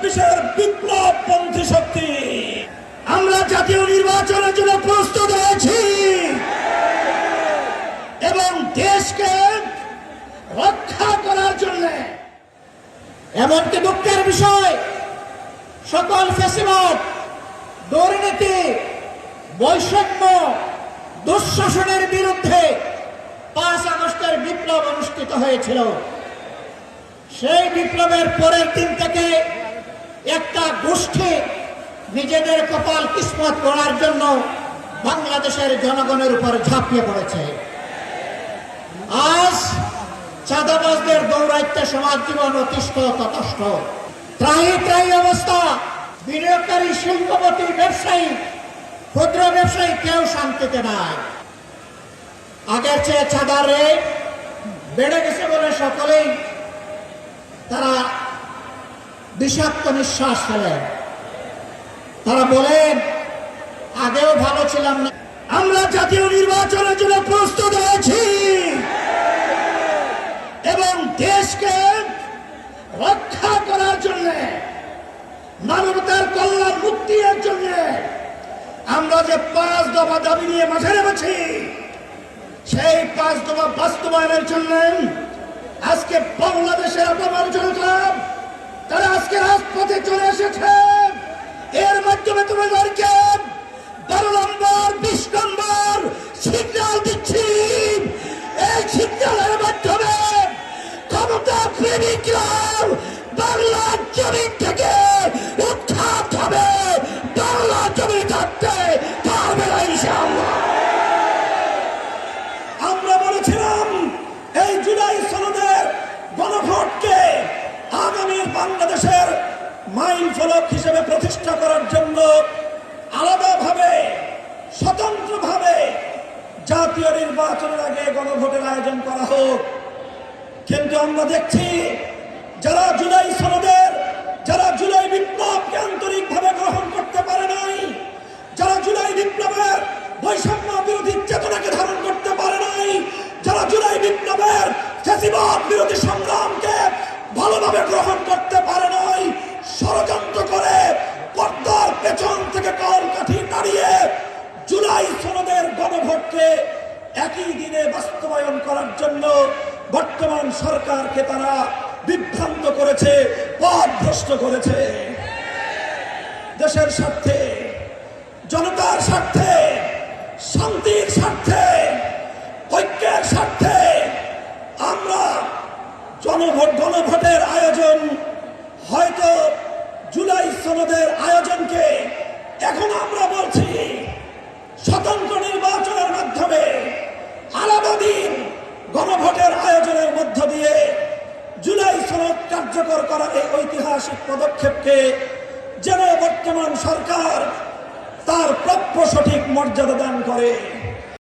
২২-এর বিপ্লবপন্থী শক্তি। আমরা জাতীয় নির্বাচনের জন্য প্রস্তুত হয়েছি এবং দেশকে রক্ষা করার জন্য। এমনকি দুঃখের বিষয়, সকল ফ্যাসিবাদ, দুর্নীতি, বৈষম্য, দুঃশাসনের বিরুদ্ধে ৫ আগস্টের বিপ্লব অনুষ্ঠিত হয়েছিল। সেই বিপ্লবের পরের দিন থেকে একটা গোষ্ঠী নিজেদের কপাল কিসমত করার জন্য বাংলাদেশের জনগণের উপর ঝাঁপিয়ে পড়েছে। আজ চাঁদাবাজদের দৌরাত্ম্যে সমাজ জীবন অতিষ্ঠ ততষ্ঠ, ত্রাহি ত্রাহি অবস্থা। বিনিয়োগকারী, শিল্পপতি, ব্যবসায়ী, ক্ষুদ্র ব্যবসায়ী কেউ শান্তিতে নাই। আগের চেয়ে চাঁদার রেট বেড়ে গেছে বলে সকলেই তারা বিষাক্ত নিঃশ্বাস ফেলেন। তারা বলেন, আগেও ভালো ছিলাম না। আমরা জাতীয় নির্বাচনের জন্য প্রস্তুত হয়েছি এবং দেশকে রক্ষা করার জন্য, মানবতার কল্যাণ মুক্তির জন্য আমরা যে ৫ দফা দাবি নিয়ে মাঠে নেমেছি, সেই ৫ দফা বাস্তবায়নের জন্য আজকে বাংলাদেশের আপামর জনতা তারা আজকে রাজপথে চলে এসেছে। এর মাধ্যমে তোমাদেরকে ১২ নম্বর ২০ নম্বর সিগন্যাল দিচ্ছি। এই সিগন্যালের মাধ্যমে ক্ষমতা প্রেমিকরা বাংলার জমিন থেকে উৎখাত হবে, বাংলার জমিন থাকতে পারবে না ইনশাআল্লাহ। আমরা বলেছিলাম এই জুলাই সনদের গণভোটকে আগামী বাংলাদেশের মাইল ফলক হিসেবে প্রতিষ্ঠা করার জন্য আলাদাভাবে, স্বতন্ত্রভাবে জাতীয় নির্বাচনের আগে গণভোটের আয়োজন করা হোক। কিন্তু আমরা দেখছি যারা জুলাই সনদের, যারা জুলাই বিপ্লবকে আন্তরিকভাবে গ্রহণ করতে পারে নাই, যারা জুলাই বিপ্লবের বৈষম্য বিরোধী চেতনাকে ধারণ করতে পারে নাই, যারা জুলাই বিপ্লবের ফ্যাসিবাদ বিরোধী সংগ্রামকে ভালোভাবে গ্রহণ করতে পারে নাই, ষড়যন্ত্র করে পর্দার পেছন থেকে কলকাঠি নাড়িয়ে জুলাই সনদের গণভোটকে একই দিনে বাস্তবায়ন করার জন্য বর্তমান সরকারকে তারা বিভ্রান্ত করেছে, পথভ্রষ্ট করেছে। দেশের স্বার্থে, জনতার স্বার্থে, শান্তির স্বার্থে, ঐক্যের স্বার্থে আমরা গণভোটের আয়োজন, হয়তো জুলাই সনদের আয়োজনকে এখন আমরা বলছি স্বতন্ত্র নির্বাচনের মাধ্যমে আলাদা দিন গণভোটের আয়োজনের মধ্য দিয়ে জুলাই সনদ কার্যকর করার এই ঐতিহাসিক পদক্ষেপকে যেন বর্তমান সরকার তার প্রাপ্য সঠিক মর্যাদা দান করে।